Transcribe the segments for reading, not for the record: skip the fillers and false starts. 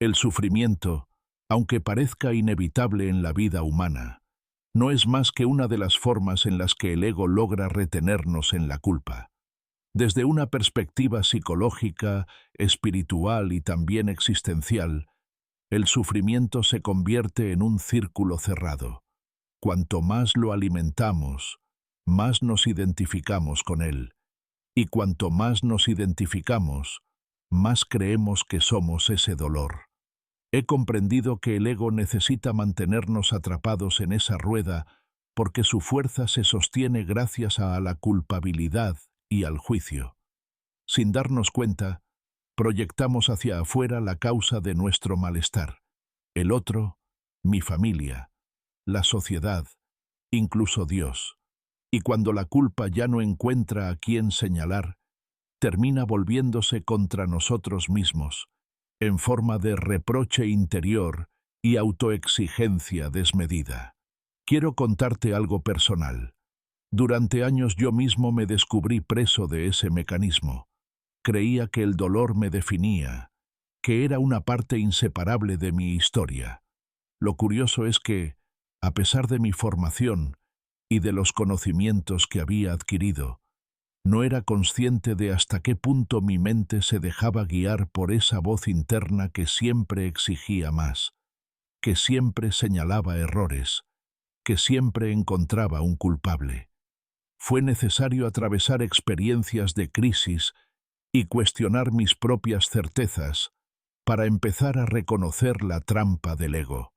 El sufrimiento, aunque parezca inevitable en la vida humana, no es más que una de las formas en las que el ego logra retenernos en la culpa. Desde una perspectiva psicológica, espiritual y también existencial, el sufrimiento se convierte en un círculo cerrado. Cuanto más lo alimentamos, más nos identificamos con él. Y cuanto más nos identificamos, más creemos que somos ese dolor. He comprendido que el ego necesita mantenernos atrapados en esa rueda porque su fuerza se sostiene gracias a la culpabilidad y al juicio. Sin darnos cuenta, proyectamos hacia afuera la causa de nuestro malestar. El otro, mi familia, la sociedad, incluso Dios. Y cuando la culpa ya no encuentra a quién señalar, termina volviéndose contra nosotros mismos, en forma de reproche interior y autoexigencia desmedida. Quiero contarte algo personal. Durante años yo mismo me descubrí preso de ese mecanismo. Creía que el dolor me definía, que era una parte inseparable de mi historia. Lo curioso es que, a pesar de mi formación y de los conocimientos que había adquirido, no era consciente de hasta qué punto mi mente se dejaba guiar por esa voz interna que siempre exigía más, que siempre señalaba errores, que siempre encontraba un culpable. Fue necesario atravesar experiencias de crisis y cuestionar mis propias certezas para empezar a reconocer la trampa del ego.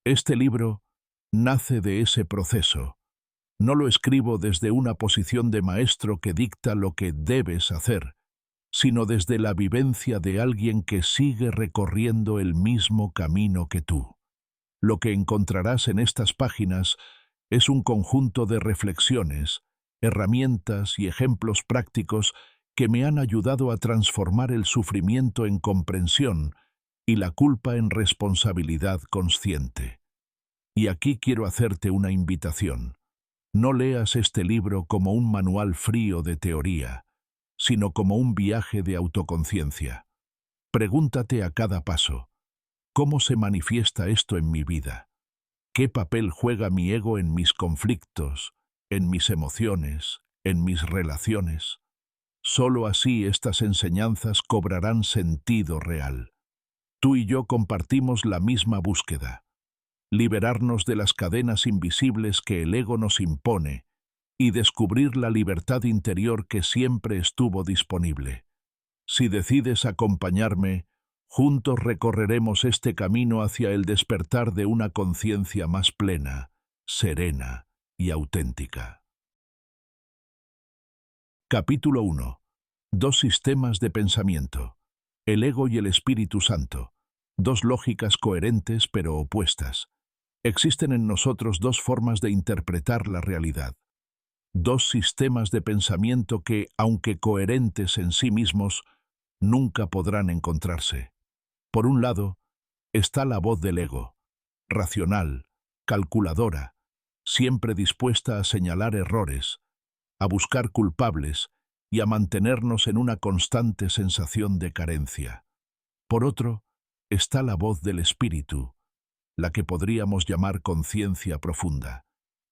Este libro nace de ese proceso. No lo escribo desde una posición de maestro que dicta lo que debes hacer, sino desde la vivencia de alguien que sigue recorriendo el mismo camino que tú. Lo que encontrarás en estas páginas es un conjunto de reflexiones, herramientas y ejemplos prácticos que me han ayudado a transformar el sufrimiento en comprensión y la culpa en responsabilidad consciente. Y aquí quiero hacerte una invitación. No leas este libro como un manual frío de teoría, sino como un viaje de autoconciencia. Pregúntate a cada paso, ¿cómo se manifiesta esto en mi vida? ¿Qué papel juega mi ego en mis conflictos, en mis emociones, en mis relaciones? Solo así estas enseñanzas cobrarán sentido real. Tú y yo compartimos la misma búsqueda: liberarnos de las cadenas invisibles que el ego nos impone y descubrir la libertad interior que siempre estuvo disponible. Si decides acompañarme, juntos recorreremos este camino hacia el despertar de una conciencia más plena, serena y auténtica. Capítulo 1. Dos sistemas de pensamiento. El ego y el Espíritu Santo. Dos lógicas coherentes pero opuestas. Existen en nosotros dos formas de interpretar la realidad. Dos sistemas de pensamiento que, aunque coherentes en sí mismos, nunca podrán encontrarse. Por un lado, está la voz del ego, racional, calculadora, siempre dispuesta a señalar errores, a buscar culpables y a mantenernos en una constante sensación de carencia. Por otro, está la voz del espíritu, la que podríamos llamar conciencia profunda,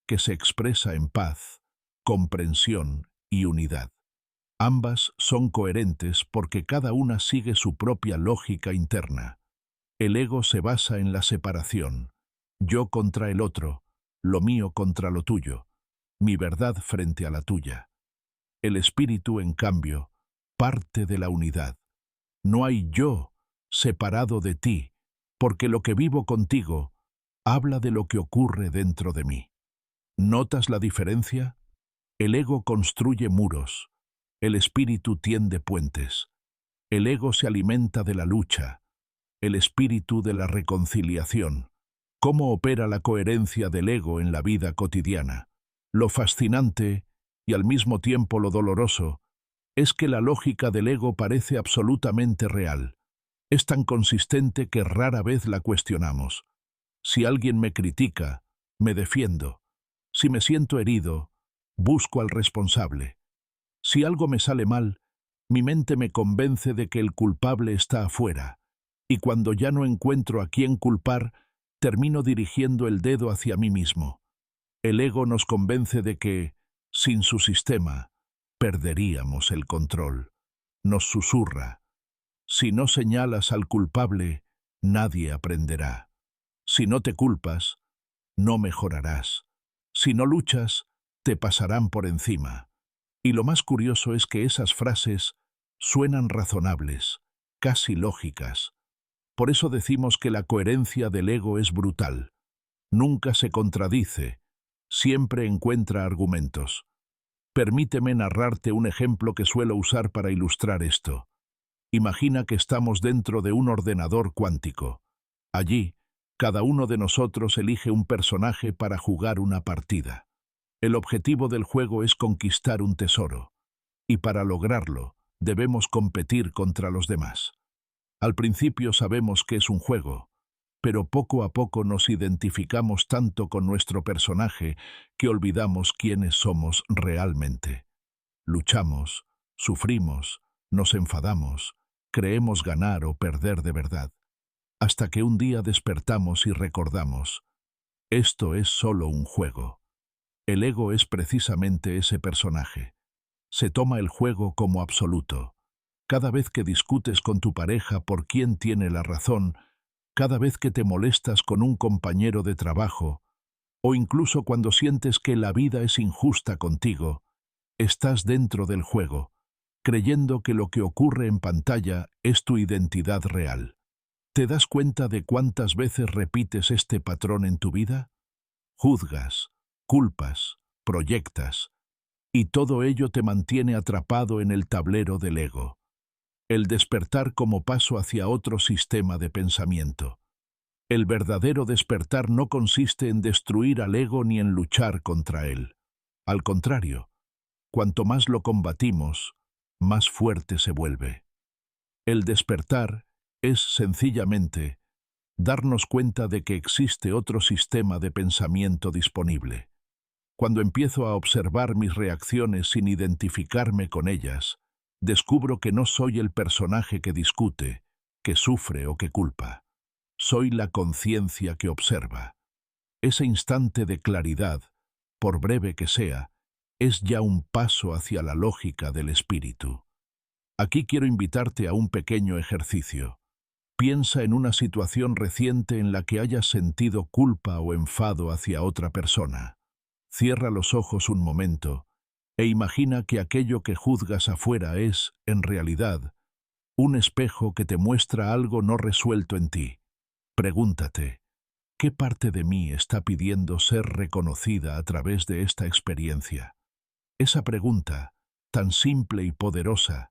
que se expresa en paz, comprensión y unidad. Ambas son coherentes porque cada una sigue su propia lógica interna. El ego se basa en la separación, yo contra el otro, lo mío contra lo tuyo, mi verdad frente a la tuya. El espíritu, en cambio, parte de la unidad. No hay yo separado de ti, porque lo que vivo contigo habla de lo que ocurre dentro de mí. ¿Notas la diferencia? El ego construye muros, el espíritu tiende puentes. El ego se alimenta de la lucha, el espíritu de la reconciliación. ¿Cómo opera la coherencia del ego en la vida cotidiana? Lo fascinante, y al mismo tiempo lo doloroso, es que la lógica del ego parece absolutamente real. Es tan consistente que rara vez la cuestionamos. Si alguien me critica, me defiendo. Si me siento herido, busco al responsable. Si algo me sale mal, mi mente me convence de que el culpable está afuera, Y cuando ya no encuentro a quién culpar, termino dirigiendo el dedo hacia mí mismo. El ego nos convence de que, sin su sistema, perderíamos el control. Nos susurra: si no señalas al culpable, nadie aprenderá. Si no te culpas, no mejorarás. Si no luchas, te pasarán por encima. Y lo más curioso es que esas frases suenan razonables, casi lógicas. Por eso decimos que la coherencia del ego es brutal. Nunca se contradice, siempre encuentra argumentos. Permíteme narrarte un ejemplo que suelo usar para ilustrar esto. Imagina que estamos dentro de un ordenador cuántico. Allí, cada uno de nosotros elige un personaje para jugar una partida. El objetivo del juego es conquistar un tesoro, y para lograrlo debemos competir contra los demás. Al principio sabemos que es un juego, pero poco a poco nos identificamos tanto con nuestro personaje que olvidamos quiénes somos realmente. Luchamos, sufrimos, nos enfadamos, creemos ganar o perder de verdad, hasta que un día despertamos y recordamos: esto es solo un juego. El ego es precisamente ese personaje. Se toma el juego como absoluto. Cada vez que discutes con tu pareja por quién tiene la razón, cada vez que te molestas con un compañero de trabajo, o incluso cuando sientes que la vida es injusta contigo, estás dentro del juego, creyendo que lo que ocurre en pantalla es tu identidad real. ¿Te das cuenta de cuántas veces repites este patrón en tu vida? Juzgas, culpas, proyectas, y todo ello te mantiene atrapado en el tablero del ego. El despertar como paso hacia otro sistema de pensamiento. El verdadero despertar no consiste en destruir al ego ni en luchar contra él. Al contrario, cuanto más lo combatimos, más fuerte se vuelve. El despertar es, sencillamente, darnos cuenta de que existe otro sistema de pensamiento disponible. Cuando empiezo a observar mis reacciones sin identificarme con ellas, descubro que no soy el personaje que discute, que sufre o que culpa. Soy la conciencia que observa. Ese instante de claridad, por breve que sea, es ya un paso hacia la lógica del espíritu. Aquí quiero invitarte a un pequeño ejercicio. Piensa en una situación reciente en la que hayas sentido culpa o enfado hacia otra persona. Cierra los ojos un momento e imagina que aquello que juzgas afuera es, en realidad, un espejo que te muestra algo no resuelto en ti. Pregúntate: ¿qué parte de mí está pidiendo ser reconocida a través de esta experiencia? Esa pregunta, tan simple y poderosa,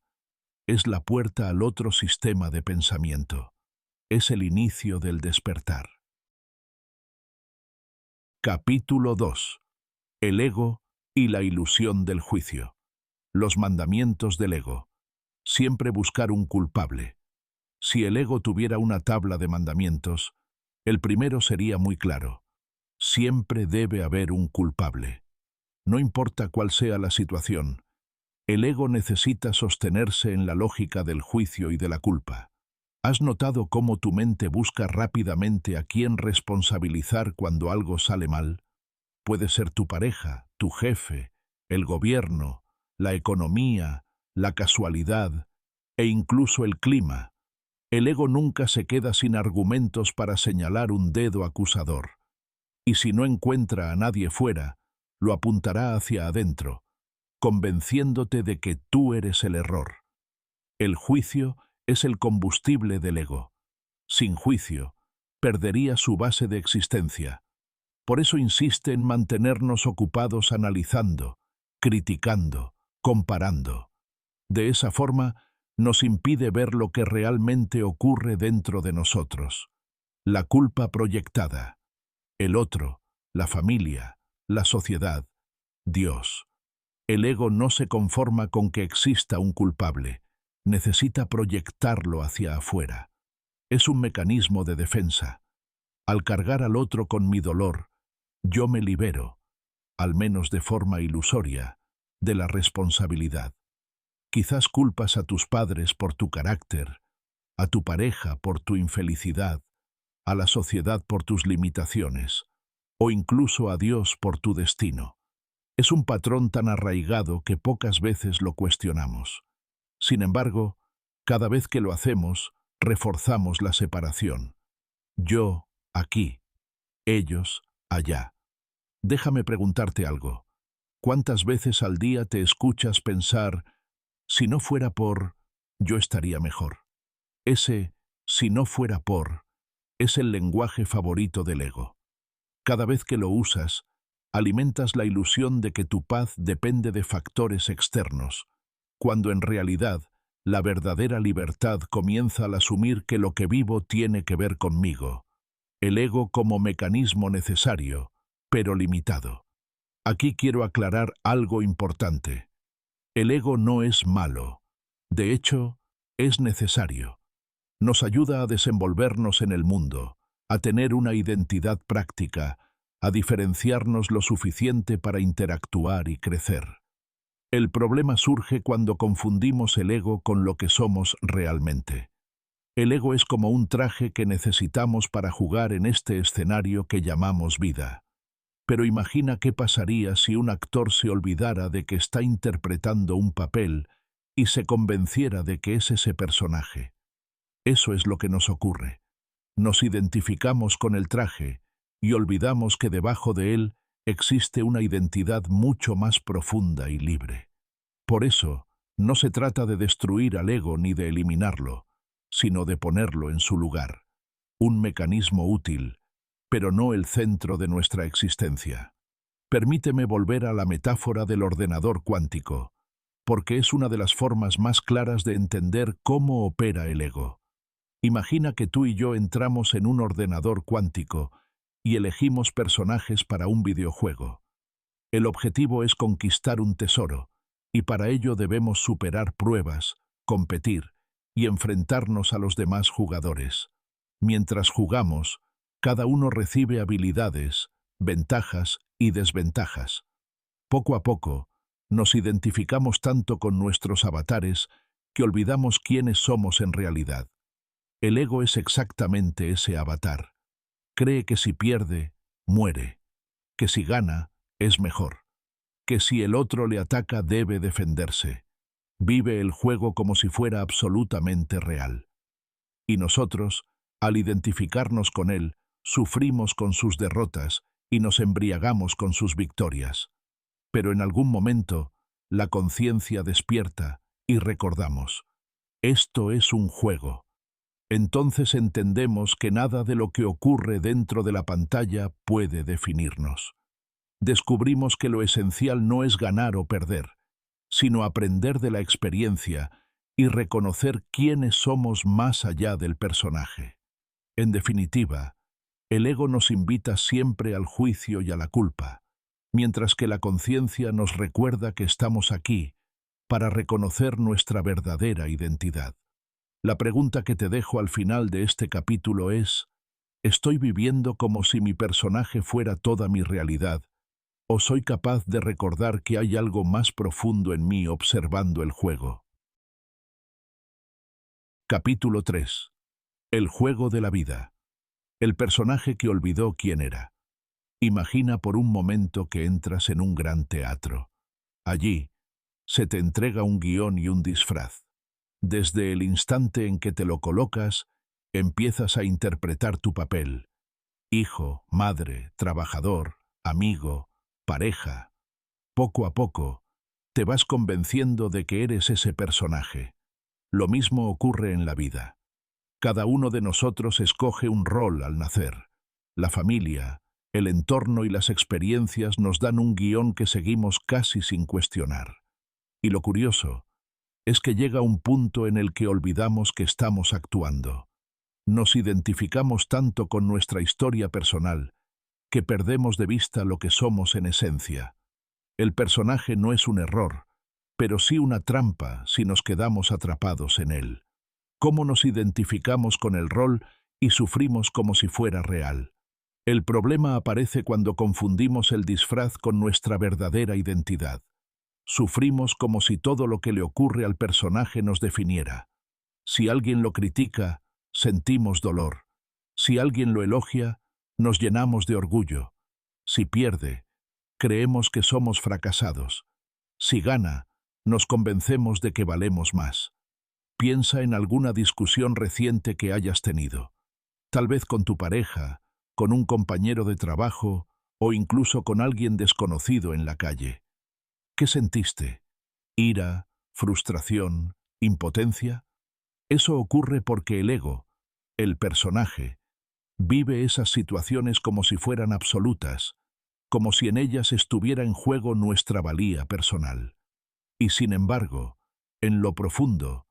es la puerta al otro sistema de pensamiento. Es el inicio del despertar. Capítulo 2. El ego y la ilusión del juicio. Los mandamientos del ego. Siempre buscar un culpable. Si el ego tuviera una tabla de mandamientos, el primero sería muy claro: siempre debe haber un culpable. No importa cuál sea la situación, el ego necesita sostenerse en la lógica del juicio y de la culpa. ¿Has notado cómo tu mente busca rápidamente a quién responsabilizar cuando algo sale mal? Puede ser tu pareja, tu jefe, el gobierno, la economía, la casualidad e incluso el clima. El ego nunca se queda sin argumentos para señalar un dedo acusador. Y si no encuentra a nadie fuera, lo apuntará hacia adentro, convenciéndote de que tú eres el error. El juicio es el combustible del ego. Sin juicio, perdería su base de existencia. Por eso insiste en mantenernos ocupados analizando, criticando, comparando. De esa forma, nos impide ver lo que realmente ocurre dentro de nosotros. La culpa proyectada, el otro, la familia, la sociedad, Dios. El ego no se conforma con que exista un culpable, necesita proyectarlo hacia afuera. Es un mecanismo de defensa. Al cargar al otro con mi dolor, yo me libero, al menos de forma ilusoria, de la responsabilidad. Quizás culpas a tus padres por tu carácter, a tu pareja por tu infelicidad, a la sociedad por tus limitaciones, o incluso a Dios por tu destino. Es un patrón tan arraigado que pocas veces lo cuestionamos. Sin embargo, cada vez que lo hacemos, reforzamos la separación. Yo, aquí; ellos, allá. Déjame preguntarte algo. ¿Cuántas veces al día te escuchas pensar, si no fuera por, yo estaría mejor? Ese, si no fuera por, es el lenguaje favorito del ego. Cada vez que lo usas, alimentas la ilusión de que tu paz depende de factores externos, cuando en realidad la verdadera libertad comienza al asumir que lo que vivo tiene que ver conmigo. El ego como mecanismo necesario, pero limitado. Aquí quiero aclarar algo importante. El ego no es malo. De hecho, es necesario. Nos ayuda a desenvolvernos en el mundo, a tener una identidad práctica, a diferenciarnos lo suficiente para interactuar y crecer. El problema surge cuando confundimos el ego con lo que somos realmente. El ego es como un traje que necesitamos para jugar en este escenario que llamamos vida. Pero imagina qué pasaría si un actor se olvidara de que está interpretando un papel y se convenciera de que es ese personaje. Eso es lo que nos ocurre. Nos identificamos con el traje y olvidamos que debajo de él existe una identidad mucho más profunda y libre. Por eso, no se trata de destruir al ego ni de eliminarlo, sino de ponerlo en su lugar. Un mecanismo útil, pero no el centro de nuestra existencia. Permíteme volver a la metáfora del ordenador cuántico, porque es una de las formas más claras de entender cómo opera el ego. Imagina que tú y yo entramos en un ordenador cuántico y elegimos personajes para un videojuego. El objetivo es conquistar un tesoro, y para ello debemos superar pruebas, competir y enfrentarnos a los demás jugadores. Mientras jugamos, cada uno recibe habilidades, ventajas y desventajas. Poco a poco, nos identificamos tanto con nuestros avatares que olvidamos quiénes somos en realidad. El ego es exactamente ese avatar. Cree que si pierde, muere, que si gana, es mejor, que si el otro le ataca debe defenderse. Vive el juego como si fuera absolutamente real. Y nosotros, al identificarnos con él, sufrimos con sus derrotas y nos embriagamos con sus victorias. Pero en algún momento, la conciencia despierta y recordamos: esto es un juego. Entonces entendemos que nada de lo que ocurre dentro de la pantalla puede definirnos. Descubrimos que lo esencial no es ganar o perder, sino aprender de la experiencia y reconocer quiénes somos más allá del personaje. En definitiva, el ego nos invita siempre al juicio y a la culpa, mientras que la conciencia nos recuerda que estamos aquí para reconocer nuestra verdadera identidad. La pregunta que te dejo al final de este capítulo es: ¿estoy viviendo como si mi personaje fuera toda mi realidad? ¿O soy capaz de recordar que hay algo más profundo en mí observando el juego? Capítulo 3. El juego de la vida. El personaje que olvidó quién era. Imagina por un momento que entras en un gran teatro. Allí, se te entrega un guión y un disfraz. Desde el instante en que te lo colocas, empiezas a interpretar tu papel. Hijo, madre, trabajador, amigo, pareja. Poco a poco, te vas convenciendo de que eres ese personaje. Lo mismo ocurre en la vida. Cada uno de nosotros escoge un rol al nacer. La familia, el entorno y las experiencias nos dan un guión que seguimos casi sin cuestionar. Y lo curioso es que llega un punto en el que olvidamos que estamos actuando. Nos identificamos tanto con nuestra historia personal que perdemos de vista lo que somos en esencia. El personaje no es un error, pero sí una trampa si nos quedamos atrapados en él. ¿Cómo nos identificamos con el rol y sufrimos como si fuera real? El problema aparece cuando confundimos el disfraz con nuestra verdadera identidad. Sufrimos como si todo lo que le ocurre al personaje nos definiera. Si alguien lo critica, sentimos dolor. Si alguien lo elogia, nos llenamos de orgullo. Si pierde, creemos que somos fracasados. Si gana, nos convencemos de que valemos más. Piensa en alguna discusión reciente que hayas tenido. Tal vez con tu pareja, con un compañero de trabajo o incluso con alguien desconocido en la calle. ¿Qué sentiste? ¿Ira, frustración, impotencia? Eso ocurre porque el ego, el personaje, vive esas situaciones como si fueran absolutas, como si en ellas estuviera en juego nuestra valía personal. Y sin embargo, en lo profundo,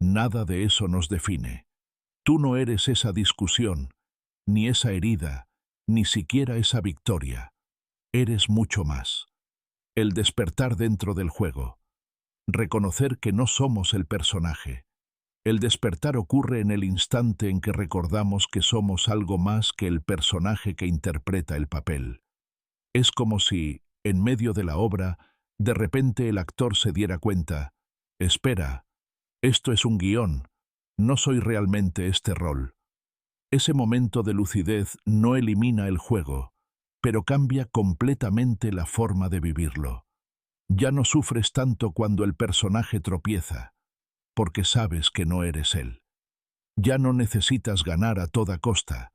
nada de eso nos define. Tú no eres esa discusión, ni esa herida, ni siquiera esa victoria. Eres mucho más. El despertar dentro del juego. Reconocer que no somos el personaje. El despertar ocurre en el instante en que recordamos que somos algo más que el personaje que interpreta el papel. Es como si, en medio de la obra, de repente el actor se diera cuenta: espera, esto es un guión, no soy realmente este rol. Ese momento de lucidez no elimina el juego, pero cambia completamente la forma de vivirlo. Ya no sufres tanto cuando el personaje tropieza, porque sabes que no eres él. Ya no necesitas ganar a toda costa,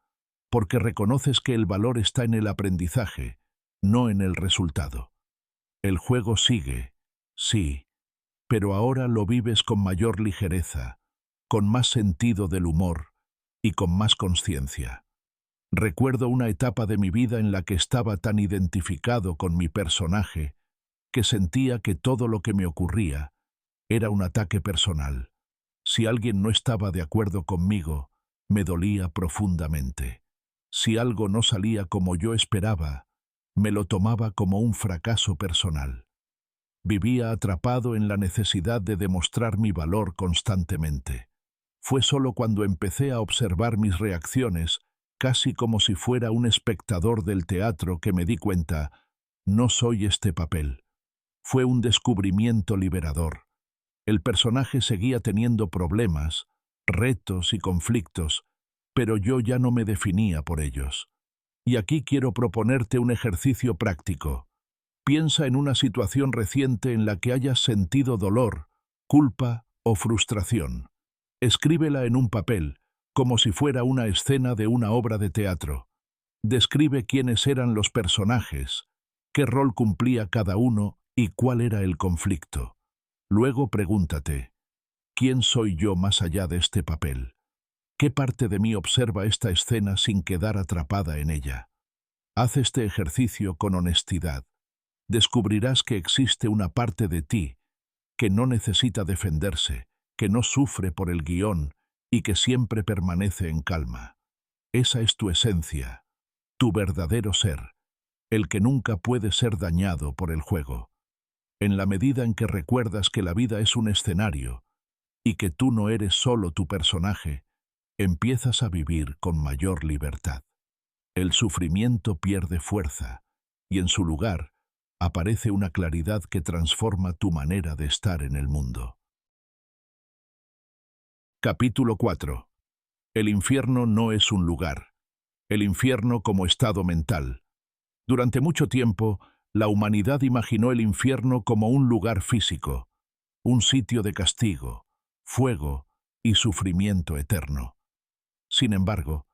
porque reconoces que el valor está en el aprendizaje, no en el resultado. El juego sigue, sí, pero ahora lo vives con mayor ligereza, con más sentido del humor y con más conciencia. Recuerdo una etapa de mi vida en la que estaba tan identificado con mi personaje que sentía que todo lo que me ocurría era un ataque personal. Si alguien no estaba de acuerdo conmigo, me dolía profundamente. Si algo no salía como yo esperaba, me lo tomaba como un fracaso personal. Vivía atrapado en la necesidad de demostrar mi valor constantemente. Fue solo cuando empecé a observar mis reacciones, casi como si fuera un espectador del teatro, que me di cuenta: no soy este papel. Fue un descubrimiento liberador. El personaje seguía teniendo problemas, retos y conflictos, pero yo ya no me definía por ellos. Y aquí quiero proponerte un ejercicio práctico. Piensa en una situación reciente en la que hayas sentido dolor, culpa o frustración. Escríbela en un papel, como si fuera una escena de una obra de teatro. Describe quiénes eran los personajes, qué rol cumplía cada uno y cuál era el conflicto. Luego pregúntate: ¿quién soy yo más allá de este papel? ¿Qué parte de mí observa esta escena sin quedar atrapada en ella? Haz este ejercicio con honestidad. Descubrirás que existe una parte de ti que no necesita defenderse, que no sufre por el guión y que siempre permanece en calma. Esa es tu esencia, tu verdadero ser, el que nunca puede ser dañado por el juego. En la medida en que recuerdas que la vida es un escenario y que tú no eres solo tu personaje, empiezas a vivir con mayor libertad. El sufrimiento pierde fuerza y en su lugar aparece una claridad que transforma tu manera de estar en el mundo. Capítulo 4. El infierno no es un lugar. El infierno como estado mental. Durante mucho tiempo, la humanidad imaginó el infierno como un lugar físico, un sitio de castigo, fuego y sufrimiento eterno. Sin embargo,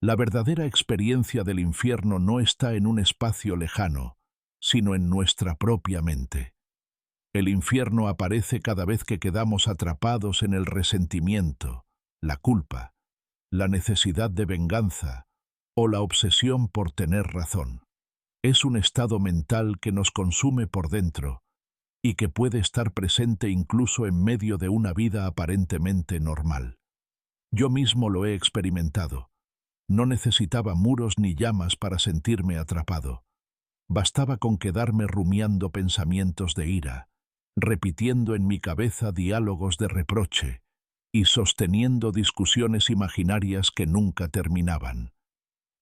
la verdadera experiencia del infierno no está en un espacio lejano, sino en nuestra propia mente. El infierno aparece cada vez que quedamos atrapados en el resentimiento, la culpa, la necesidad de venganza o la obsesión por tener razón. Es un estado mental que nos consume por dentro y que puede estar presente incluso en medio de una vida aparentemente normal. Yo mismo lo he experimentado. No necesitaba muros ni llamas para sentirme atrapado. Bastaba con quedarme rumiando pensamientos de ira, repitiendo en mi cabeza diálogos de reproche y sosteniendo discusiones imaginarias que nunca terminaban.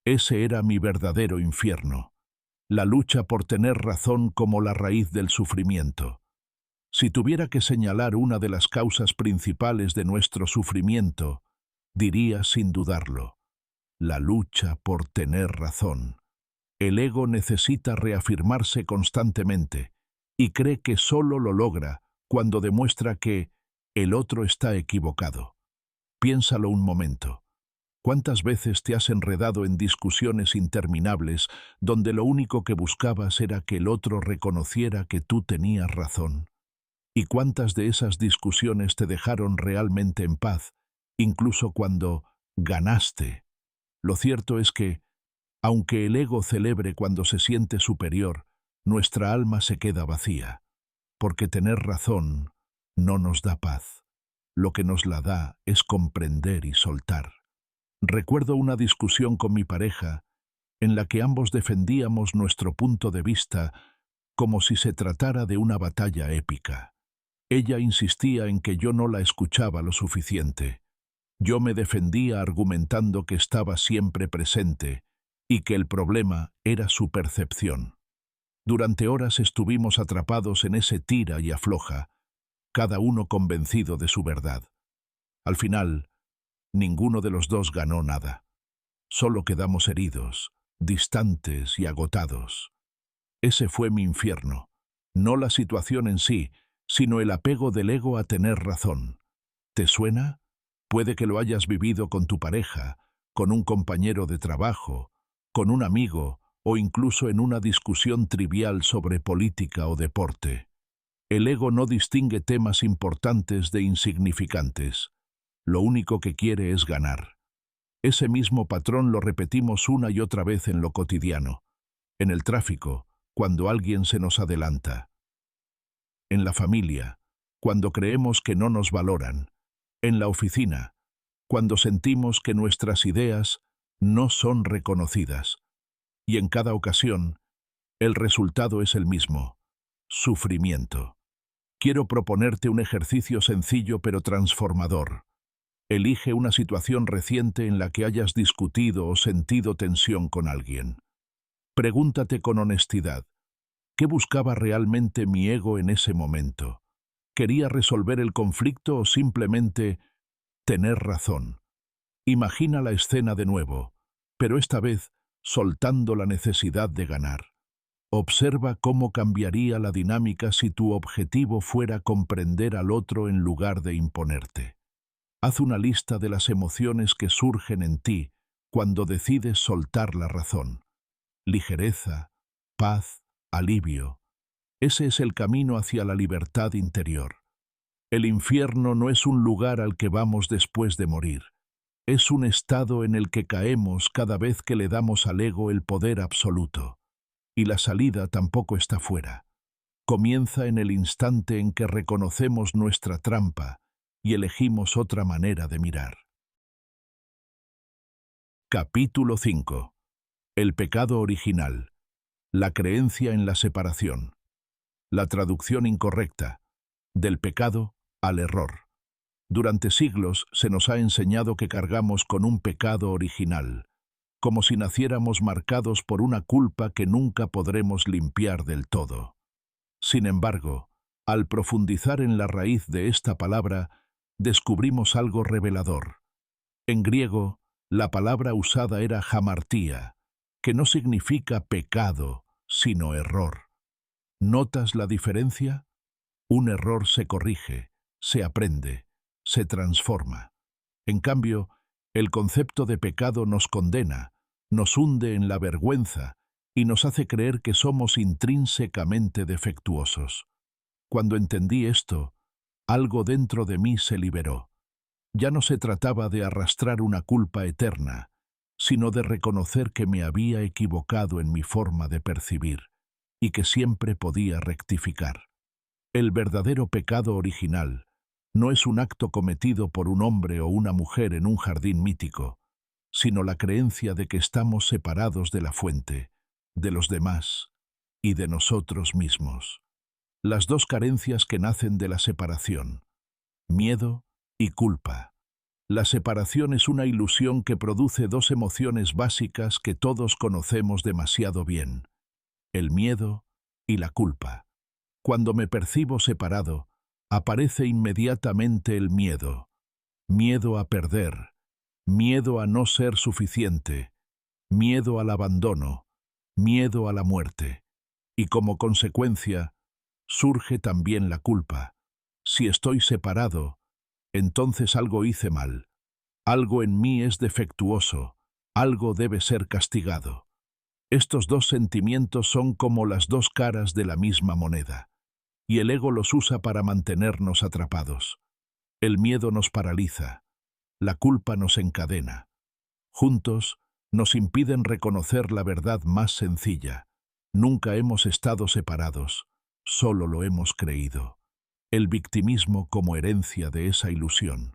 Ese era mi verdadero infierno, la lucha por tener razón como la raíz del sufrimiento. Si tuviera que señalar una de las causas principales de nuestro sufrimiento, diría sin dudarlo, la lucha por tener razón. El ego necesita reafirmarse constantemente y cree que solo lo logra cuando demuestra que el otro está equivocado. Piénsalo un momento. ¿Cuántas veces te has enredado en discusiones interminables donde lo único que buscabas era que el otro reconociera que tú tenías razón? ¿Y cuántas de esas discusiones te dejaron realmente en paz, incluso cuando ganaste? Lo cierto es que, aunque el ego celebre cuando se siente superior, nuestra alma se queda vacía, porque tener razón no nos da paz. Lo que nos la da es comprender y soltar. Recuerdo una discusión con mi pareja en la que ambos defendíamos nuestro punto de vista como si se tratara de una batalla épica. Ella insistía en que yo no la escuchaba lo suficiente. Yo me defendía argumentando que estaba siempre presente y que el problema era su percepción. Durante horas estuvimos atrapados en ese tira y afloja, cada uno convencido de su verdad. Al final, ninguno de los dos ganó nada. Solo quedamos heridos, distantes y agotados. Ese fue mi infierno. No la situación en sí, sino el apego del ego a tener razón. ¿Te suena? Puede que lo hayas vivido con tu pareja, con un compañero de trabajo, con un amigo o incluso en una discusión trivial sobre política o deporte. El ego no distingue temas importantes de insignificantes. Lo único que quiere es ganar. Ese mismo patrón lo repetimos una y otra vez en lo cotidiano. En el tráfico, cuando alguien se nos adelanta. En la familia, cuando creemos que no nos valoran. En la oficina, cuando sentimos que nuestras ideas no son reconocidas. Y en cada ocasión, el resultado es el mismo: sufrimiento. Quiero proponerte un ejercicio sencillo pero transformador. Elige una situación reciente en la que hayas discutido o sentido tensión con alguien. Pregúntate con honestidad, ¿qué buscaba realmente mi ego en ese momento? ¿Quería resolver el conflicto o simplemente tener razón? Imagina la escena de nuevo, pero esta vez soltando la necesidad de ganar. Observa cómo cambiaría la dinámica si tu objetivo fuera comprender al otro en lugar de imponerte. Haz una lista de las emociones que surgen en ti cuando decides soltar la razón. Ligereza, paz, alivio. Ese es el camino hacia la libertad interior. El infierno no es un lugar al que vamos después de morir. Es un estado en el que caemos cada vez que le damos al ego el poder absoluto. Y la salida tampoco está fuera. Comienza en el instante en que reconocemos nuestra trampa y elegimos otra manera de mirar. Capítulo 5. El pecado original. La creencia en la separación. La traducción incorrecta. Del pecado al error. Durante siglos se nos ha enseñado que cargamos con un pecado original, como si naciéramos marcados por una culpa que nunca podremos limpiar del todo. Sin embargo, al profundizar en la raíz de esta palabra, descubrimos algo revelador. En griego, la palabra usada era hamartía, que no significa pecado, sino error. ¿Notas la diferencia? Un error se corrige, se aprende, se transforma. En cambio, el concepto de pecado nos condena, nos hunde en la vergüenza y nos hace creer que somos intrínsecamente defectuosos. Cuando entendí esto, algo dentro de mí se liberó. Ya no se trataba de arrastrar una culpa eterna, sino de reconocer que me había equivocado en mi forma de percibir y que siempre podía rectificar. El verdadero pecado original no es un acto cometido por un hombre o una mujer en un jardín mítico, sino la creencia de que estamos separados de la fuente, de los demás y de nosotros mismos. Las dos carencias que nacen de la separación: miedo y culpa. La separación es una ilusión que produce dos emociones básicas que todos conocemos demasiado bien: el miedo y la culpa. Cuando me percibo separado, aparece inmediatamente el miedo. Miedo a perder, miedo a no ser suficiente, miedo al abandono, miedo a la muerte. Y como consecuencia, surge también la culpa. Si estoy separado, entonces algo hice mal. Algo en mí es defectuoso, algo debe ser castigado. Estos dos sentimientos son como las dos caras de la misma moneda, y el ego los usa para mantenernos atrapados. El miedo nos paraliza, la culpa nos encadena. Juntos, nos impiden reconocer la verdad más sencilla. Nunca hemos estado separados, solo lo hemos creído. El victimismo como herencia de esa ilusión.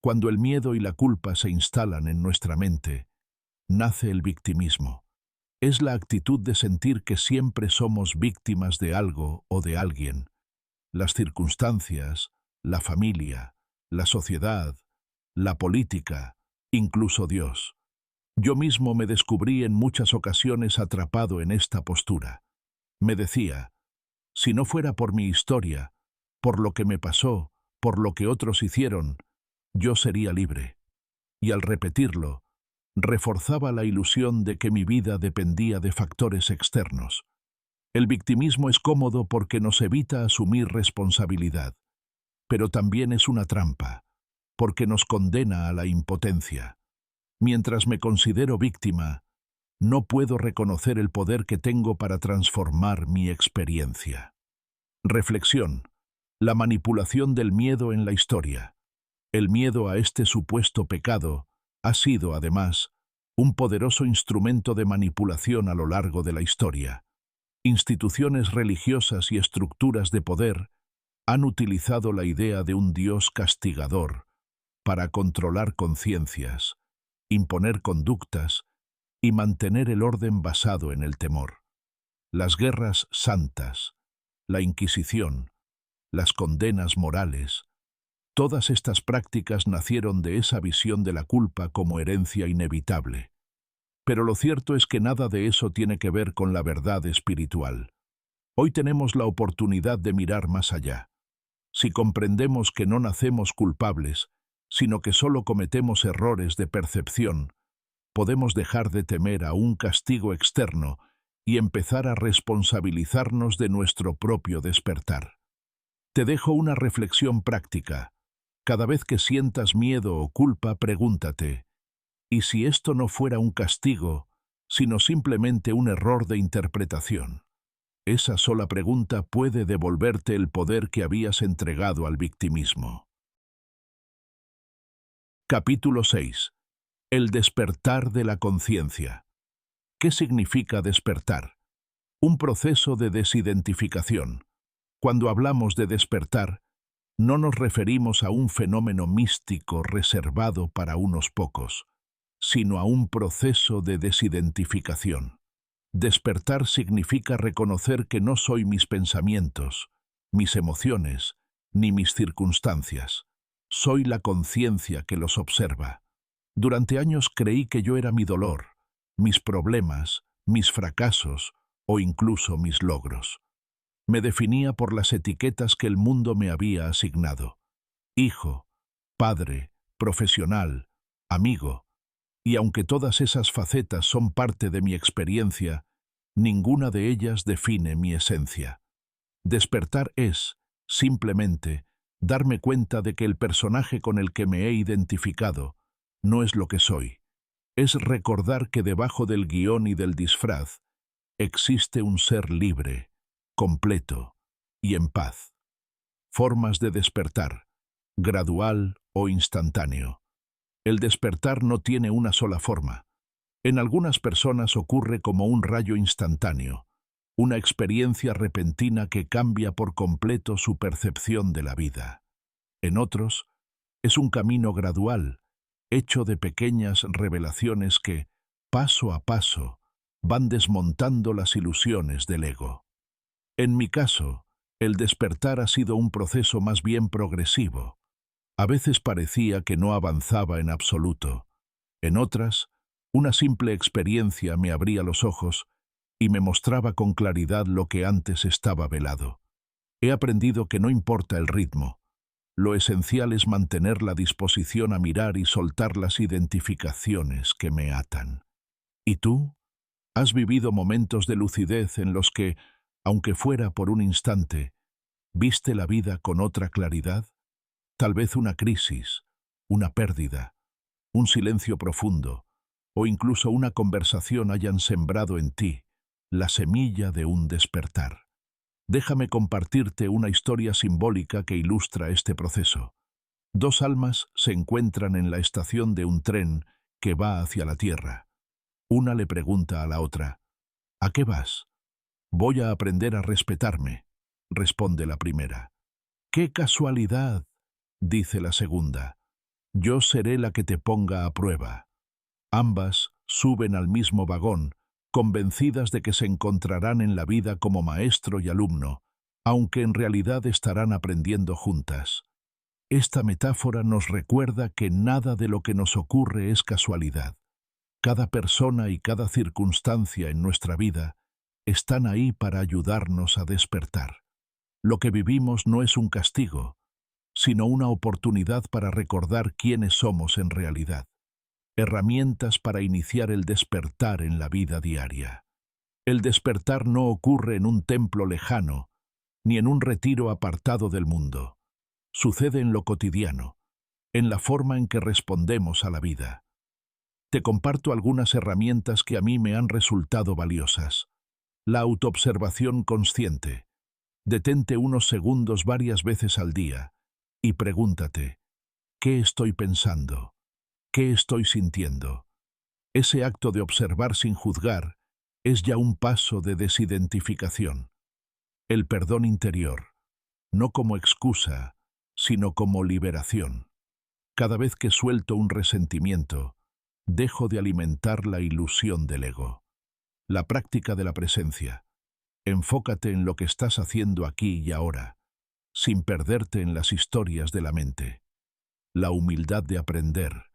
Cuando el miedo y la culpa se instalan en nuestra mente, nace el victimismo. Es la actitud de sentir que siempre somos víctimas de algo o de alguien. Las circunstancias, la familia, la sociedad, la política, incluso Dios. Yo mismo me descubrí en muchas ocasiones atrapado en esta postura. Me decía, si no fuera por mi historia, por lo que me pasó, por lo que otros hicieron, yo sería libre. Y al repetirlo, reforzaba la ilusión de que mi vida dependía de factores externos. El victimismo es cómodo porque nos evita asumir responsabilidad, pero también es una trampa, porque nos condena a la impotencia. Mientras me considero víctima, no puedo reconocer el poder que tengo para transformar mi experiencia. Reflexión. La manipulación del miedo en la historia. El miedo a este supuesto pecado ha sido, además, un poderoso instrumento de manipulación a lo largo de la historia. Instituciones religiosas y estructuras de poder han utilizado la idea de un Dios castigador para controlar conciencias, imponer conductas y mantener el orden basado en el temor. Las guerras santas, la Inquisición, las condenas morales, todas estas prácticas nacieron de esa visión de la culpa como herencia inevitable. Pero lo cierto es que nada de eso tiene que ver con la verdad espiritual. Hoy tenemos la oportunidad de mirar más allá. Si comprendemos que no nacemos culpables, sino que solo cometemos errores de percepción, podemos dejar de temer a un castigo externo y empezar a responsabilizarnos de nuestro propio despertar. Te dejo una reflexión práctica. Cada vez que sientas miedo o culpa, pregúntate, ¿y si esto no fuera un castigo, sino simplemente un error de interpretación? Esa sola pregunta puede devolverte el poder que habías entregado al victimismo. Capítulo 6. El despertar de la conciencia. ¿Qué significa despertar? Un proceso de desidentificación. Cuando hablamos de despertar, no nos referimos a un fenómeno místico reservado para unos pocos, sino a un proceso de desidentificación. Despertar significa reconocer que no soy mis pensamientos, mis emociones, ni mis circunstancias. Soy la conciencia que los observa. Durante años creí que yo era mi dolor, mis problemas, mis fracasos o incluso mis logros. Me definía por las etiquetas que el mundo me había asignado. Hijo, padre, profesional, amigo. Y aunque todas esas facetas son parte de mi experiencia, ninguna de ellas define mi esencia. Despertar es, simplemente, darme cuenta de que el personaje con el que me he identificado no es lo que soy. Es recordar que debajo del guión y del disfraz existe un ser libre, completo y en paz. Formas de despertar, gradual o instantáneo. El despertar no tiene una sola forma. En algunas personas ocurre como un rayo instantáneo, una experiencia repentina que cambia por completo su percepción de la vida. En otros, es un camino gradual, hecho de pequeñas revelaciones que, paso a paso, van desmontando las ilusiones del ego. En mi caso, el despertar ha sido un proceso más bien progresivo. A veces parecía que no avanzaba en absoluto. En otras, una simple experiencia me abría los ojos y me mostraba con claridad lo que antes estaba velado. He aprendido que no importa el ritmo. Lo esencial es mantener la disposición a mirar y soltar las identificaciones que me atan. ¿Y tú? ¿Has vivido momentos de lucidez en los que, aunque fuera por un instante, viste la vida con otra claridad? Tal vez una crisis, una pérdida, un silencio profundo, o incluso una conversación hayan sembrado en ti la semilla de un despertar. Déjame compartirte una historia simbólica que ilustra este proceso. Dos almas se encuentran en la estación de un tren que va hacia la Tierra. Una le pregunta a la otra, ¿a qué vas? Voy a aprender a respetarme, responde la primera. ¡Qué casualidad!, dice la segunda. Yo seré la que te ponga a prueba. Ambas suben al mismo vagón, convencidas de que se encontrarán en la vida como maestro y alumno, aunque en realidad estarán aprendiendo juntas. Esta metáfora nos recuerda que nada de lo que nos ocurre es casualidad. Cada persona y cada circunstancia en nuestra vida están ahí para ayudarnos a despertar. Lo que vivimos no es un castigo, sino una oportunidad para recordar quiénes somos en realidad. Herramientas para iniciar el despertar en la vida diaria. El despertar no ocurre en un templo lejano, ni en un retiro apartado del mundo. Sucede en lo cotidiano, en la forma en que respondemos a la vida. Te comparto algunas herramientas que a mí me han resultado valiosas. La autoobservación consciente. Detente unos segundos varias veces al día y pregúntate, ¿qué estoy pensando? ¿Qué estoy sintiendo? Ese acto de observar sin juzgar es ya un paso de desidentificación. El perdón interior, no como excusa, sino como liberación. Cada vez que suelto un resentimiento, dejo de alimentar la ilusión del ego. La práctica de la presencia. Enfócate en lo que estás haciendo aquí y ahora, sin perderte en las historias de la mente. La humildad de aprender.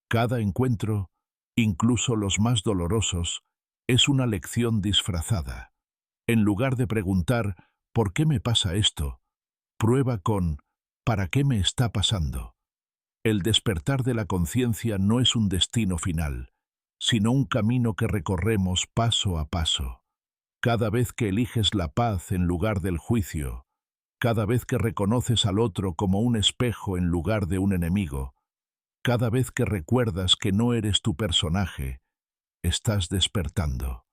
Cada encuentro, incluso los más dolorosos, es una lección disfrazada. En lugar de preguntar, ¿por qué me pasa esto?, prueba con, ¿para qué me está pasando? El despertar de la conciencia no es un destino final, sino un camino que recorremos paso a paso. Cada vez que eliges la paz en lugar del juicio, cada vez que reconoces al otro como un espejo en lugar de un enemigo, cada vez que recuerdas que no eres tu personaje, estás despertando.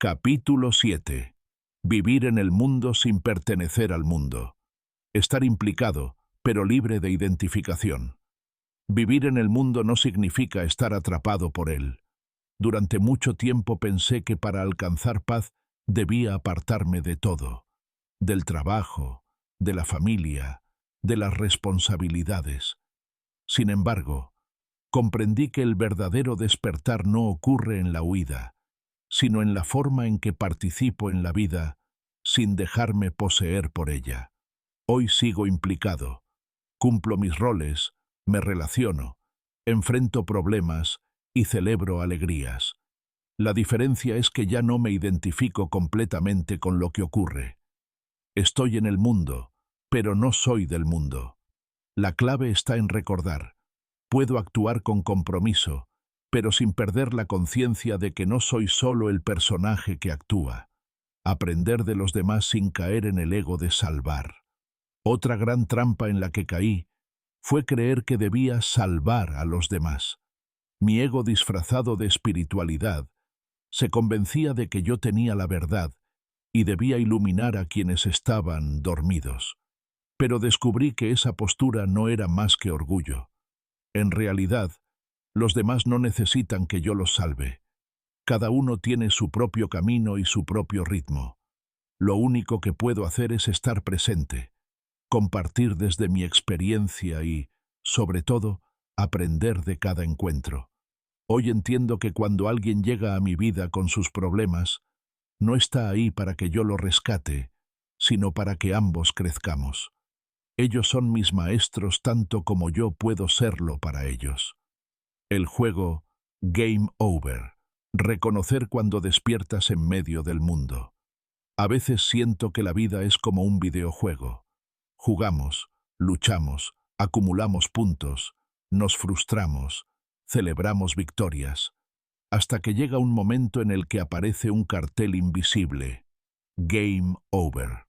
Capítulo 7. Vivir en el mundo sin pertenecer al mundo. Estar implicado, pero libre de identificación. Vivir en el mundo no significa estar atrapado por él. Durante mucho tiempo pensé que para alcanzar paz debía apartarme de todo, del trabajo, de la familia, de las responsabilidades. Sin embargo, comprendí que el verdadero despertar no ocurre en la huida, sino en la forma en que participo en la vida sin dejarme poseer por ella. Hoy sigo implicado, cumplo mis roles, me relaciono, enfrento problemas y celebro alegrías. La diferencia es que ya no me identifico completamente con lo que ocurre. Estoy en el mundo, pero no soy del mundo. La clave está en recordar. Puedo actuar con compromiso, pero sin perder la conciencia de que no soy solo el personaje que actúa. Aprender de los demás sin caer en el ego de salvar. Otra gran trampa en la que caí fue creer que debía salvar a los demás. Mi ego disfrazado de espiritualidad se convencía de que yo tenía la verdad y debía iluminar a quienes estaban dormidos. Pero descubrí que esa postura no era más que orgullo. En realidad, los demás no necesitan que yo los salve. Cada uno tiene su propio camino y su propio ritmo. Lo único que puedo hacer es estar presente, compartir desde mi experiencia y, sobre todo, aprender de cada encuentro. Hoy entiendo que cuando alguien llega a mi vida con sus problemas, no está ahí para que yo lo rescate, sino para que ambos crezcamos. Ellos son mis maestros tanto como yo puedo serlo para ellos. El juego Game Over. Reconocer cuando despiertas en medio del mundo. A veces siento que la vida es como un videojuego. Jugamos, luchamos, acumulamos puntos, nos frustramos, celebramos victorias, hasta que llega un momento en el que aparece un cartel invisible. Game over.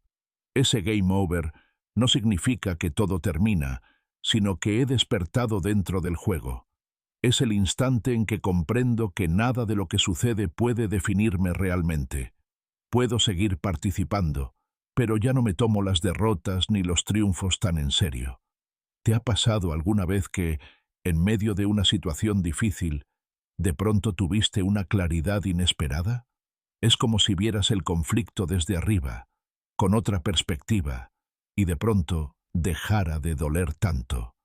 Ese game over no significa que todo termina, sino que he despertado dentro del juego. Es el instante en que comprendo que nada de lo que sucede puede definirme realmente. Puedo seguir participando, pero ya no me tomo las derrotas ni los triunfos tan en serio. ¿Te ha pasado alguna vez que, en medio de una situación difícil, de pronto tuviste una claridad inesperada? Es como si vieras el conflicto desde arriba, con otra perspectiva, y de pronto dejara de doler tanto.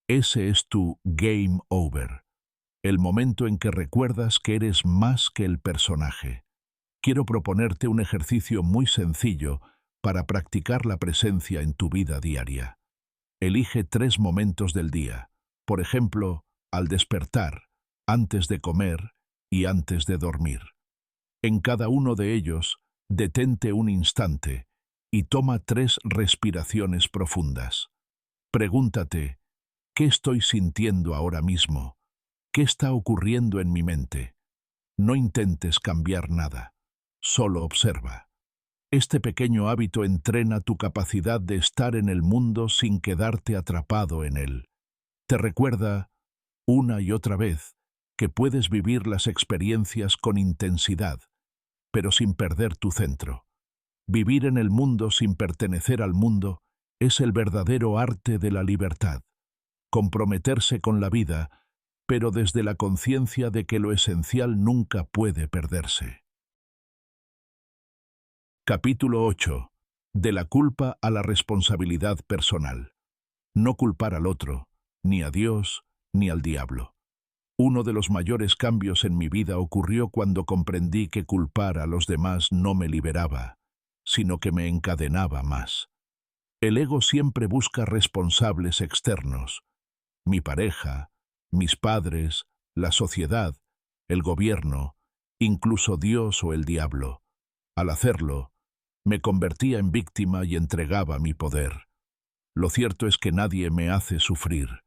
Ese es tu game over, el momento en que recuerdas que eres más que el personaje. Quiero proponerte un ejercicio muy sencillo para practicar la presencia en tu vida diaria. Elige 3 momentos del día, por ejemplo, al despertar, antes de comer y antes de dormir. En cada uno de ellos, detente un instante y toma 3 respiraciones profundas. Pregúntate, ¿qué estoy sintiendo ahora mismo? ¿Qué está ocurriendo en mi mente? No intentes cambiar nada. Solo observa. Este pequeño hábito entrena tu capacidad de estar en el mundo sin quedarte atrapado en él. Te recuerda, una y otra vez, que puedes vivir las experiencias con intensidad, pero sin perder tu centro. Vivir en el mundo sin pertenecer al mundo es el verdadero arte de la libertad. Comprometerse con la vida, pero desde la conciencia de que lo esencial nunca puede perderse. Capítulo 8. De la culpa a la responsabilidad personal. No culpar al otro, ni a Dios, ni al diablo. Uno de los mayores cambios en mi vida ocurrió cuando comprendí que culpar a los demás no me liberaba, sino que me encadenaba más. El ego siempre busca responsables externos: mi pareja, mis padres, la sociedad, el gobierno, incluso Dios o el diablo. Al hacerlo, me convertía en víctima y entregaba mi poder. Lo cierto es que nadie me hace sufrir.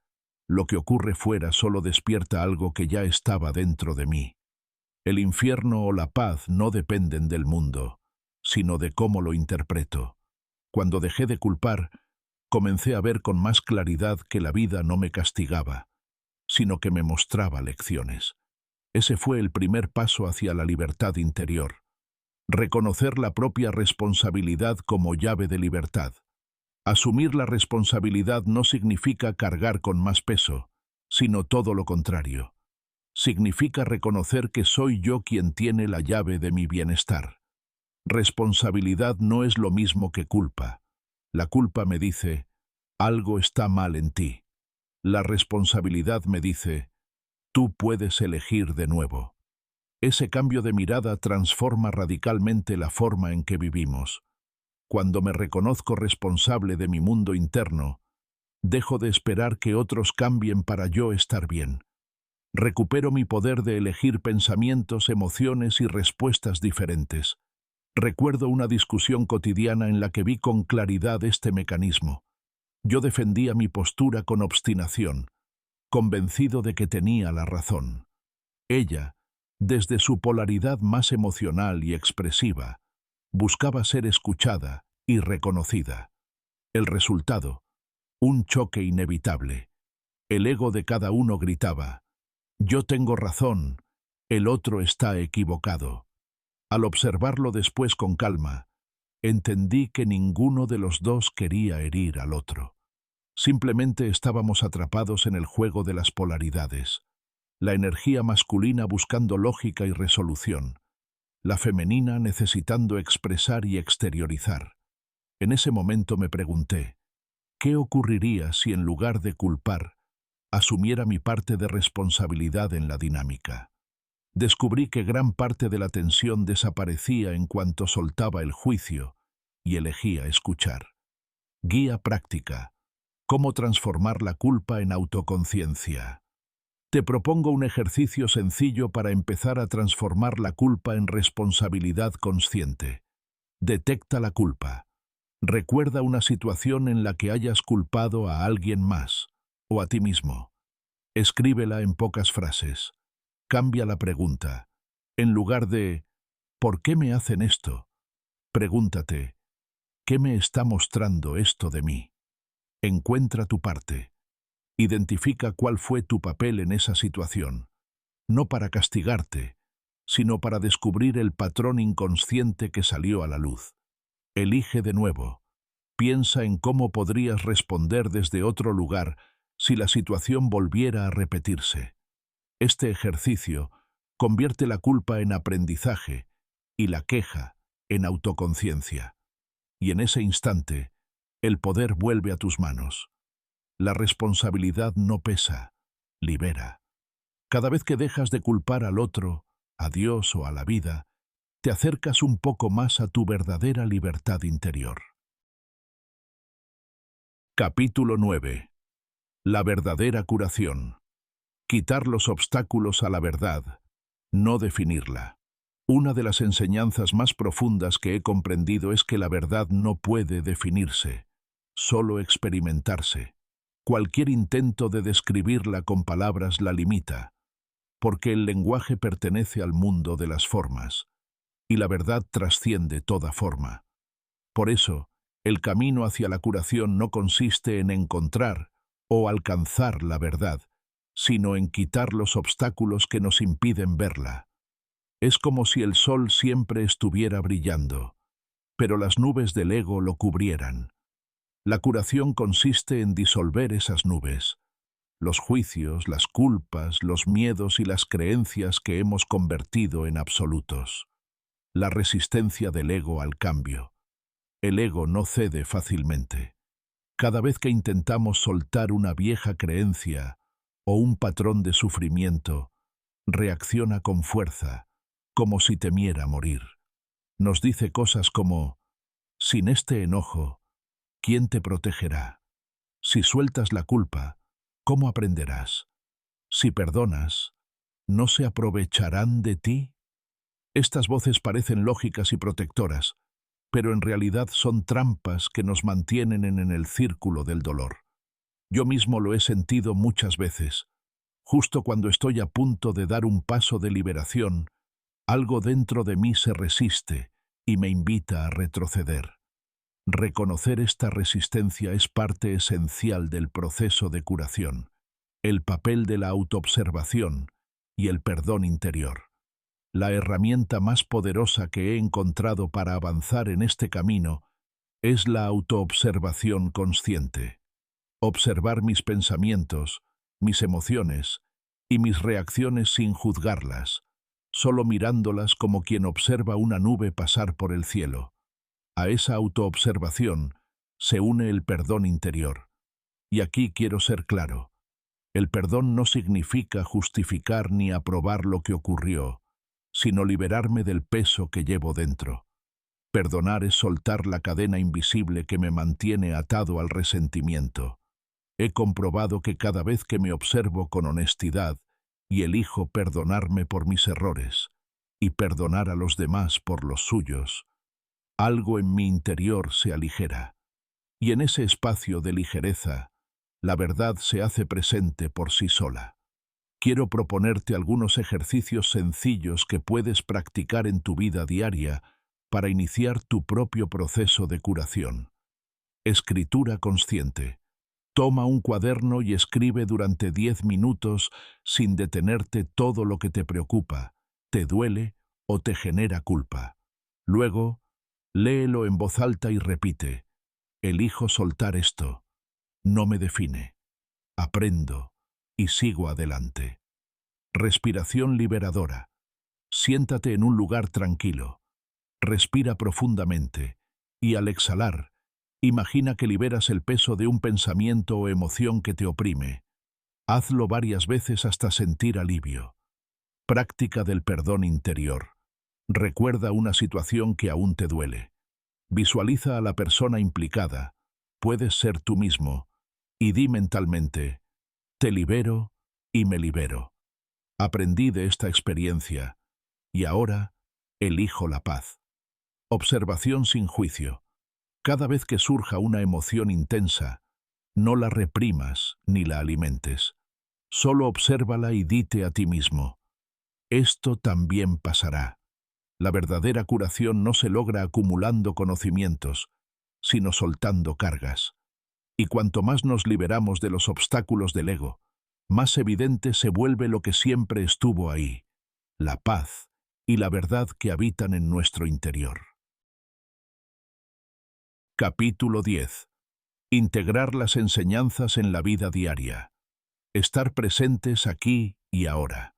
Lo que ocurre fuera solo despierta algo que ya estaba dentro de mí. El infierno o la paz no dependen del mundo, sino de cómo lo interpreto. Cuando dejé de culpar, comencé a ver con más claridad que la vida no me castigaba, sino que me mostraba lecciones. Ese fue el primer paso hacia la libertad interior. Reconocer la propia responsabilidad como llave de libertad. Asumir la responsabilidad no significa cargar con más peso, sino todo lo contrario. Significa reconocer que soy yo quien tiene la llave de mi bienestar. Responsabilidad no es lo mismo que culpa. La culpa me dice, algo está mal en ti. La responsabilidad me dice, tú puedes elegir de nuevo. Ese cambio de mirada transforma radicalmente la forma en que vivimos. Cuando me reconozco responsable de mi mundo interno, dejo de esperar que otros cambien para yo estar bien. Recupero mi poder de elegir pensamientos, emociones y respuestas diferentes. Recuerdo una discusión cotidiana en la que vi con claridad este mecanismo. Yo defendía mi postura con obstinación, convencido de que tenía la razón. Ella, desde su polaridad más emocional y expresiva, buscaba ser escuchada y reconocida. El resultado, un choque inevitable. El ego de cada uno gritaba, yo tengo razón, el otro está equivocado. Al observarlo después con calma, entendí que ninguno de los dos quería herir al otro. Simplemente estábamos atrapados en el juego de las polaridades. La energía masculina buscando lógica y resolución. La femenina necesitando expresar y exteriorizar. En ese momento me pregunté, ¿qué ocurriría si en lugar de culpar, asumiera mi parte de responsabilidad en la dinámica? Descubrí que gran parte de la tensión desaparecía en cuanto soltaba el juicio y elegía escuchar. Guía práctica. ¿Cómo transformar la culpa en autoconciencia? Te propongo un ejercicio sencillo para empezar a transformar la culpa en responsabilidad consciente. Detecta la culpa. Recuerda una situación en la que hayas culpado a alguien más o a ti mismo. Escríbela en pocas frases. Cambia la pregunta. En lugar de ¿por qué me hacen esto? Pregúntate, ¿qué me está mostrando esto de mí? Encuentra tu parte. Identifica cuál fue tu papel en esa situación, no para castigarte, sino para descubrir el patrón inconsciente que salió a la luz. Elige de nuevo. Piensa en cómo podrías responder desde otro lugar si la situación volviera a repetirse. Este ejercicio convierte la culpa en aprendizaje y la queja en autoconciencia. Y en ese instante, el poder vuelve a tus manos. La responsabilidad no pesa, libera. Cada vez que dejas de culpar al otro, a Dios o a la vida, te acercas un poco más a tu verdadera libertad interior. Capítulo 9. La verdadera curación. Quitar los obstáculos a la verdad, no definirla. Una de las enseñanzas más profundas que he comprendido es que la verdad no puede definirse, solo experimentarse. Cualquier intento de describirla con palabras la limita, porque el lenguaje pertenece al mundo de las formas, y la verdad trasciende toda forma. Por eso, el camino hacia la curación no consiste en encontrar o alcanzar la verdad, sino en quitar los obstáculos que nos impiden verla. Es como si el sol siempre estuviera brillando, pero las nubes del ego lo cubrieran. La curación consiste en disolver esas nubes, los juicios, las culpas, los miedos y las creencias que hemos convertido en absolutos. La resistencia del ego al cambio. El ego no cede fácilmente. Cada vez que intentamos soltar una vieja creencia o un patrón de sufrimiento, reacciona con fuerza, como si temiera morir. Nos dice cosas como, sin este enojo, ¿quién te protegerá? Si sueltas la culpa, ¿cómo aprenderás? Si perdonas, ¿no se aprovecharán de ti? Estas voces parecen lógicas y protectoras, pero en realidad son trampas que nos mantienen en el círculo del dolor. Yo mismo lo he sentido muchas veces. Justo cuando estoy a punto de dar un paso de liberación, algo dentro de mí se resiste y me invita a retroceder. Reconocer esta resistencia es parte esencial del proceso de curación, el papel de la autoobservación y el perdón interior. La herramienta más poderosa que he encontrado para avanzar en este camino es la autoobservación consciente. Observar mis pensamientos, mis emociones y mis reacciones sin juzgarlas, solo mirándolas como quien observa una nube pasar por el cielo. A esa autoobservación se une el perdón interior. Y aquí quiero ser claro. El perdón no significa justificar ni aprobar lo que ocurrió, sino liberarme del peso que llevo dentro. Perdonar es soltar la cadena invisible que me mantiene atado al resentimiento. He comprobado que cada vez que me observo con honestidad y elijo perdonarme por mis errores y perdonar a los demás por los suyos, algo en mi interior se aligera. Y en ese espacio de ligereza, la verdad se hace presente por sí sola. Quiero proponerte algunos ejercicios sencillos que puedes practicar en tu vida diaria para iniciar tu propio proceso de curación. Escritura consciente. Toma un cuaderno y escribe durante 10 minutos sin detenerte todo lo que te preocupa, te duele o te genera culpa. Luego, léelo en voz alta y repite: elijo soltar esto. No me define. Aprendo y sigo adelante. Respiración liberadora. Siéntate en un lugar tranquilo. Respira profundamente y al exhalar, imagina que liberas el peso de un pensamiento o emoción que te oprime. Hazlo varias veces hasta sentir alivio. Práctica del perdón interior. Recuerda una situación que aún te duele. Visualiza a la persona implicada, puedes ser tú mismo, y di mentalmente: te libero y me libero. Aprendí de esta experiencia, y ahora elijo la paz. Observación sin juicio. Cada vez que surja una emoción intensa, no la reprimas ni la alimentes. Solo obsérvala y dite a ti mismo: esto también pasará. La verdadera curación no se logra acumulando conocimientos, sino soltando cargas. Y cuanto más nos liberamos de los obstáculos del ego, más evidente se vuelve lo que siempre estuvo ahí: la paz y la verdad que habitan en nuestro interior. Capítulo 10. Integrar las enseñanzas en la vida diaria. Estar presentes aquí y ahora.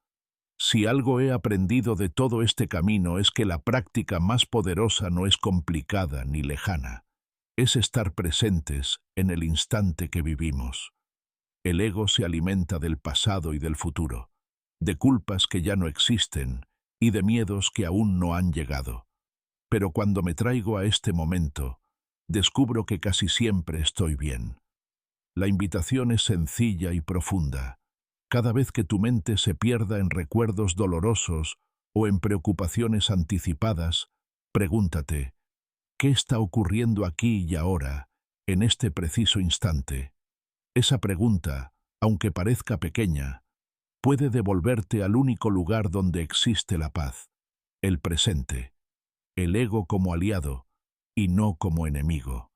Si algo he aprendido de todo este camino es que la práctica más poderosa no es complicada ni lejana. Es estar presentes en el instante que vivimos. El ego se alimenta del pasado y del futuro, de culpas que ya no existen y de miedos que aún no han llegado. Pero cuando me traigo a este momento, descubro que casi siempre estoy bien. La invitación es sencilla y profunda. Cada vez que tu mente se pierda en recuerdos dolorosos o en preocupaciones anticipadas, pregúntate: ¿qué está ocurriendo aquí y ahora, en este preciso instante? Esa pregunta, aunque parezca pequeña, puede devolverte al único lugar donde existe la paz: el presente. El ego como aliado y no como enemigo.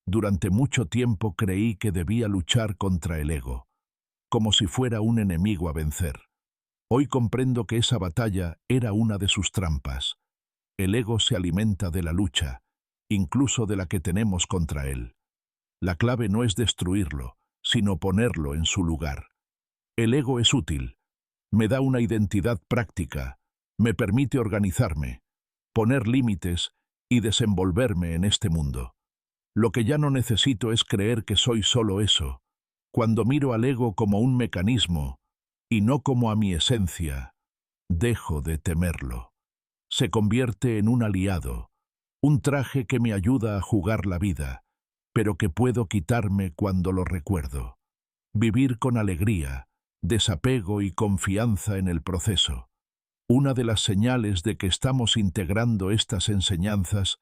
Durante mucho tiempo creí que debía luchar contra el ego, como si fuera un enemigo a vencer. Hoy comprendo que esa batalla era una de sus trampas. El ego se alimenta de la lucha, incluso de la que tenemos contra él. La clave no es destruirlo, sino ponerlo en su lugar. El ego es útil, me da una identidad práctica, me permite organizarme, poner límites y desenvolverme en este mundo. Lo que ya no necesito es creer que soy solo eso. Cuando miro al ego como un mecanismo y no como a mi esencia, dejo de temerlo. Se convierte en un aliado, un traje que me ayuda a jugar la vida, pero que puedo quitarme cuando lo recuerdo. Vivir con alegría, desapego y confianza en el proceso. Una de las señales de que estamos integrando estas enseñanzas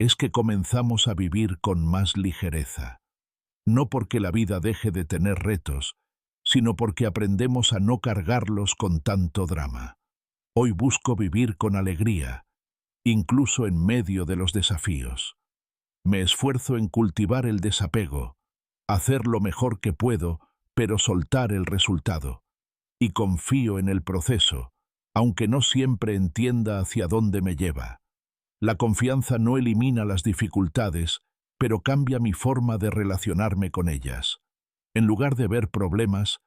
es que comenzamos a vivir con más ligereza. No porque la vida deje de tener retos, sino porque aprendemos a no cargarlos con tanto drama. Hoy busco vivir con alegría, incluso en medio de los desafíos. Me esfuerzo en cultivar el desapego, hacer lo mejor que puedo, pero soltar el resultado. Y confío en el proceso, aunque no siempre entienda hacia dónde me lleva. La confianza no elimina las dificultades, pero cambia mi forma de relacionarme con ellas. En lugar de ver problemas,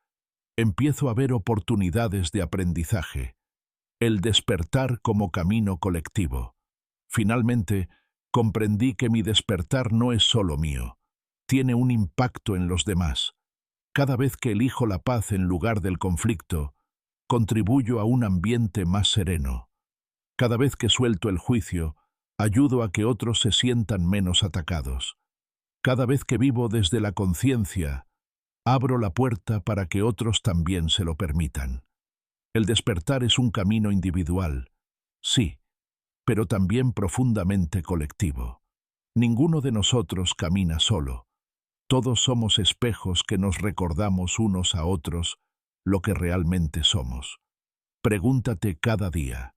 empiezo a ver oportunidades de aprendizaje. El despertar como camino colectivo. Finalmente, comprendí que mi despertar no es solo mío. Tiene un impacto en los demás. Cada vez que elijo la paz en lugar del conflicto, contribuyo a un ambiente más sereno. Cada vez que suelto el juicio, ayudo a que otros se sientan menos atacados. Cada vez que vivo desde la conciencia, abro la puerta para que otros también se lo permitan. El despertar es un camino individual, sí, pero también profundamente colectivo. Ninguno de nosotros camina solo. Todos somos espejos que nos recordamos unos a otros lo que realmente somos. Pregúntate cada día: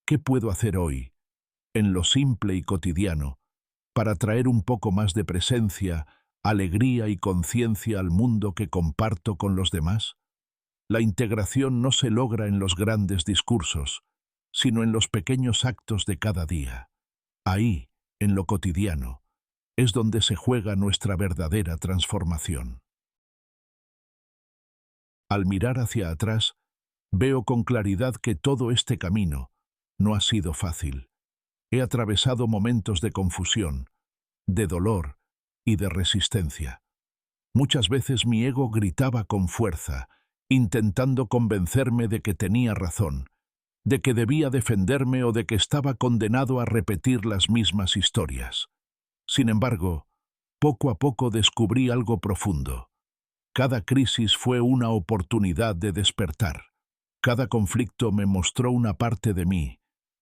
¿qué puedo hacer hoy, en lo simple y cotidiano, para traer un poco más de presencia, alegría y conciencia al mundo que comparto con los demás? La integración no se logra en los grandes discursos, sino en los pequeños actos de cada día. Ahí, en lo cotidiano, es donde se juega nuestra verdadera transformación. Al mirar hacia atrás, veo con claridad que todo este camino no ha sido fácil. He atravesado momentos de confusión, de dolor y de resistencia. Muchas veces mi ego gritaba con fuerza, intentando convencerme de que tenía razón, de que debía defenderme o de que estaba condenado a repetir las mismas historias. Sin embargo, poco a poco descubrí algo profundo. Cada crisis fue una oportunidad de despertar. Cada conflicto me mostró una parte de mí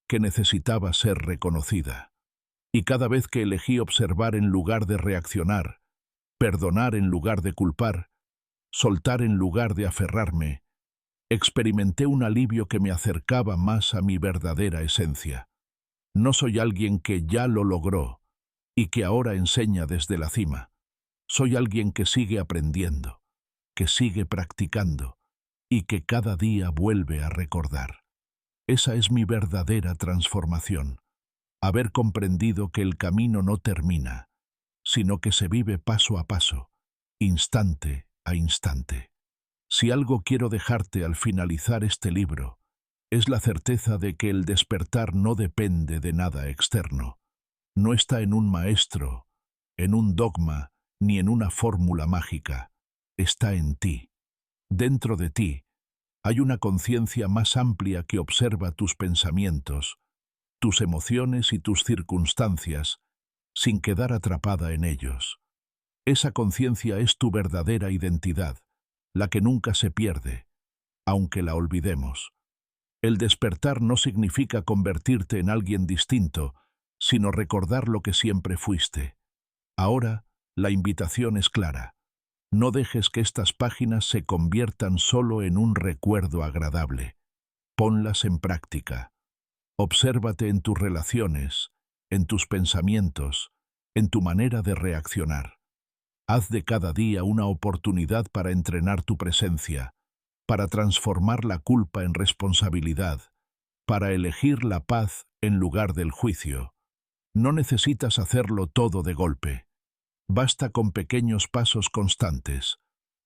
que necesitaba ser reconocida. Y cada vez que elegí observar en lugar de reaccionar, perdonar en lugar de culpar, soltar en lugar de aferrarme, experimenté un alivio que me acercaba más a mi verdadera esencia. No soy alguien que ya lo logró y que ahora enseña desde la cima. Soy alguien que sigue aprendiendo, que sigue practicando y que cada día vuelve a recordar. Esa es mi verdadera transformación. Haber comprendido que el camino no termina, sino que se vive paso a paso, instante a instante. Si algo quiero dejarte al finalizar este libro, es la certeza de que el despertar no depende de nada externo. No está en un maestro, en un dogma, ni en una fórmula mágica. Está en ti. Dentro de ti hay una conciencia más amplia que observa tus pensamientos, tus emociones y tus circunstancias, sin quedar atrapada en ellos. Esa conciencia es tu verdadera identidad, la que nunca se pierde, aunque la olvidemos. El despertar no significa convertirte en alguien distinto, sino recordar lo que siempre fuiste. Ahora, la invitación es clara. No dejes que estas páginas se conviertan solo en un recuerdo agradable. Ponlas en práctica. Obsérvate en tus relaciones, en tus pensamientos, en tu manera de reaccionar. Haz de cada día una oportunidad para entrenar tu presencia, para transformar la culpa en responsabilidad, para elegir la paz en lugar del juicio. No necesitas hacerlo todo de golpe. Basta con pequeños pasos constantes,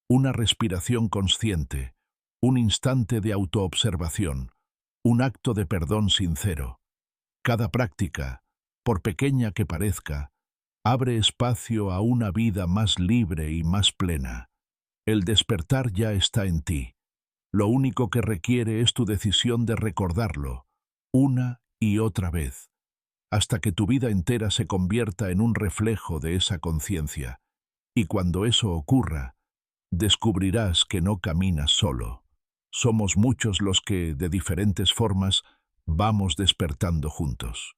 una respiración consciente, un instante de autoobservación, un acto de perdón sincero. Cada práctica, por pequeña que parezca, abre espacio a una vida más libre y más plena. El despertar ya está en ti. Lo único que requiere es tu decisión de recordarlo, una y otra vez, hasta que tu vida entera se convierta en un reflejo de esa conciencia. Y cuando eso ocurra, descubrirás que no caminas solo. Somos muchos los que, de diferentes formas, vamos despertando juntos.